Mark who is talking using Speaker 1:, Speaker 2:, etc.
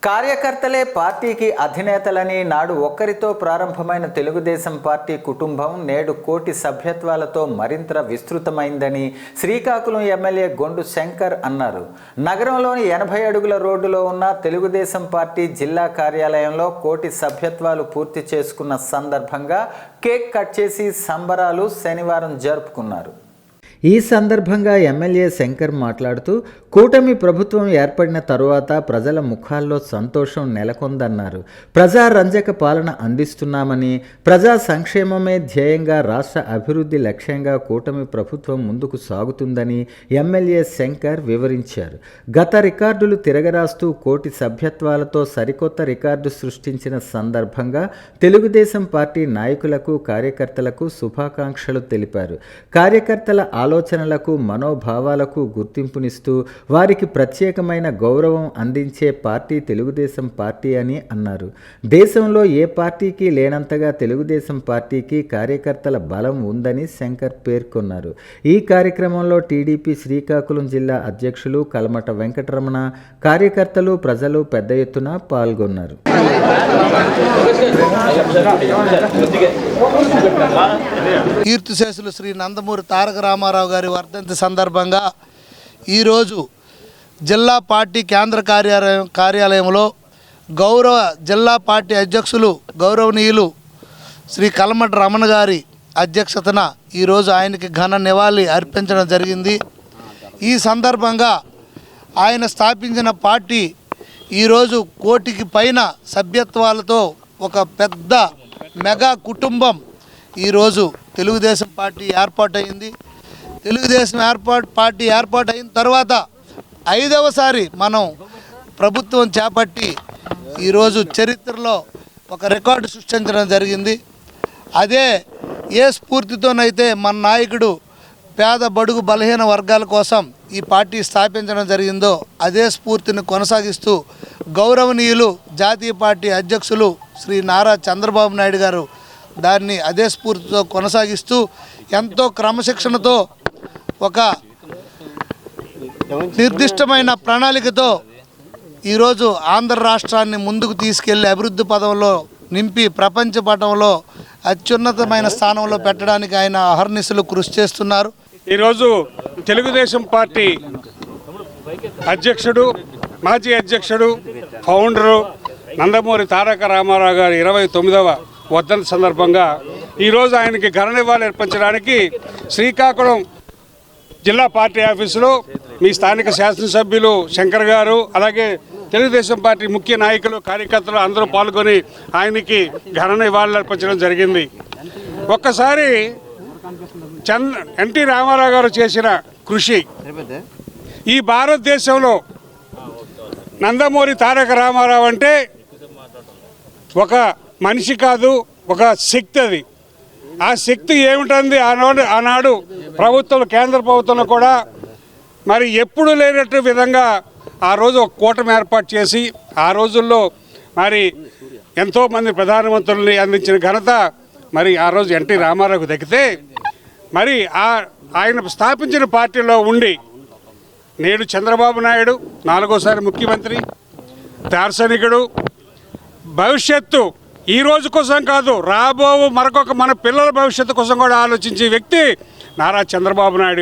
Speaker 1: కార్యకర్తలే పార్టీకి అధినేతలని నాడు ఒక్కరితో ప్రారంభమైన తెలుగుదేశం పార్టీ కుటుంబం నేడు కోటి సభ్యత్వాలతో మరింత విస్తృతమైందని శ్రీకాకుళం ఎమ్మెల్యే గొండు శంకర్ అన్నారు. నగరంలోని 80 అడుగుల రోడ్డులో ఉన్న తెలుగుదేశం పార్టీ జిల్లా కార్యాలయంలో కోటి సభ్యత్వాలు పూర్తి చేసుకున్న సందర్భంగా కేక్ కట్ చేసి సంబరాలు శనివారం జరుపుకున్నారు. ఈ సందర్భంగా ఎమ్మెల్యే శంకర్ మాట్లాడుతూ కూటమి ప్రభుత్వం ఏర్పడిన తరువాత ప్రజల ముఖాల్లో సంతోషం నెలకొందన్నారు. ప్రజారంజక పాలన అందిస్తున్నామని, ప్రజా సంక్షేమమే ధ్యేయంగా రాష్ట్ర అభివృద్ధి లక్ష్యంగా కూటమి ప్రభుత్వం ముందుకు సాగుతుందని ఎమ్మెల్యే శంకర్ వివరించారు. గత రికార్డులు తిరగరాస్తూ కోటి సభ్యత్వాలతో సరికొత్త రికార్డు సృష్టించిన సందర్భంగా తెలుగుదేశం పార్టీ నాయకులకు, కార్యకర్తలకు శుభాకాంక్షలు తెలిపారు. కార్యకర్తల ఆలోచనలకు, మనోభావాలకు గుర్తింపునిస్తూ వారికి ప్రత్యేకమైన గౌరవం అందించే పార్టీ తెలుగుదేశం పార్టీ అని అన్నారు. దేశంలో ఏ పార్టీకి లేనంతగా తెలుగుదేశం పార్టీకి కార్యకర్తల బలం ఉందని శంకర్ పేర్కొన్నారు. ఈ కార్యక్రమంలో టీడీపీ శ్రీకాకుళం జిల్లా అధ్యక్షులు కల్మట వెంకటరమణ, కార్యకర్తలు, ప్రజలు పెద్ద ఎత్తున పాల్గొన్నారు.
Speaker 2: కీర్తిశేషులు శ్రీ నందమూరి తారక రామారావు గారి వర్ధంతి సందర్భంగా ఈరోజు జిల్లా పార్టీ కేంద్ర కార్యాలయంలో గౌరవ జిల్లా పార్టీ అధ్యక్షులు గౌరవనీయులు శ్రీ కల్మట రమణ గారి అధ్యక్షతన ఈరోజు ఆయనకి ఘన నివాళి అర్పించడం జరిగింది. ఈ సందర్భంగా ఆయన స్థాపించిన పార్టీ ఈరోజు కోటికి పైన సభ్యత్వాలతో ఒక పెద్ద మెగా కుటుంబం ఈరోజు తెలుగుదేశం పార్టీ ఏర్పాటైంది. తెలుగుదేశం పార్టీ ఏర్పాటైన తర్వాత 5వసారి మనం ప్రభుత్వం చేపట్టి ఈరోజు చరిత్రలో ఒక రికార్డు సృష్టించడం జరిగింది. అదే ఏ స్ఫూర్తితోనైతే మన నాయకుడు పేద బడుగు బలహీన వర్గాల కోసం ఈ పార్టీ స్థాపించడం జరిగిందో అదే స్ఫూర్తిని కొనసాగిస్తూ గౌరవనీయులు జాతీయ పార్టీ అధ్యక్షులు శ్రీ నారా చంద్రబాబు నాయుడు గారు దాన్ని అదే స్ఫూర్తితో కొనసాగిస్తూ ఎంతో క్రమశిక్షణతో ఒక నిర్దిష్టమైన ప్రణాళికతో ఈరోజు ఆంధ్ర రాష్ట్రాన్ని ముందుకు తీసుకెళ్లి అభివృద్ధి పదంలో నింపి ప్రపంచ పటంలో అత్యున్నతమైన స్థానంలో పెట్టడానికి ఆయన అహర్నిశలు కృషి చేస్తున్నారు.
Speaker 3: ఈరోజు తెలుగుదేశం పార్టీ అధ్యక్షుడు, మాజీ అధ్యక్షుడు, ఫౌండరు నందమూరి తారక రామారావు గారి 29వ వర్ధంతి సందర్భంగా ఈరోజు ఆయనకి ఘన నివాళి అర్పించడానికి శ్రీకాకుళం జిల్లా పార్టీ ఆఫీసులో మీ స్థానిక శాసనసభ్యులు శంకర్ గారు, అలాగే తెలుగుదేశం పార్టీ ముఖ్య నాయకులు, కార్యకర్తలు అందరూ పాల్గొని ఆయనకి ఘన నివాళులు అర్పించడం జరిగింది. ఒక్కసారి ఎన్టీ రామారావు గారు చేసిన కృషి ఈ భారతదేశంలో నందమూరి తారక రామారావు అంటే ఒక మనిషి కాదు, ఒక శక్తి. అది ఆ శక్తి ఏమిటంది ఆనాడు ప్రభుత్వం, కేంద్ర ప్రభుత్వంలో కూడా మరి ఎప్పుడు లేనట్టు విధంగా ఆ రోజు ఒక కూటమి ఏర్పాటు చేసి ఆ రోజుల్లో మరి ఎంతోమంది ప్రధానమంత్రుల్ని అందించిన ఘనత మరి ఆ రోజు ఎన్టీ రామారావుకు దక్కితే, మరి ఆయన స్థాపించిన పార్టీలో ఉండి నేడు చంద్రబాబు నాయుడు 4వసారి ముఖ్యమంత్రి, దార్శనికుడు, భవిష్యత్తు ఈ రోజు కోసం కాదు రాబో మన పిల్లల భవిష్యత్తు కోసం కూడా ఆలోచించే వ్యక్తి నారా చంద్రబాబు నాయుడు గారు.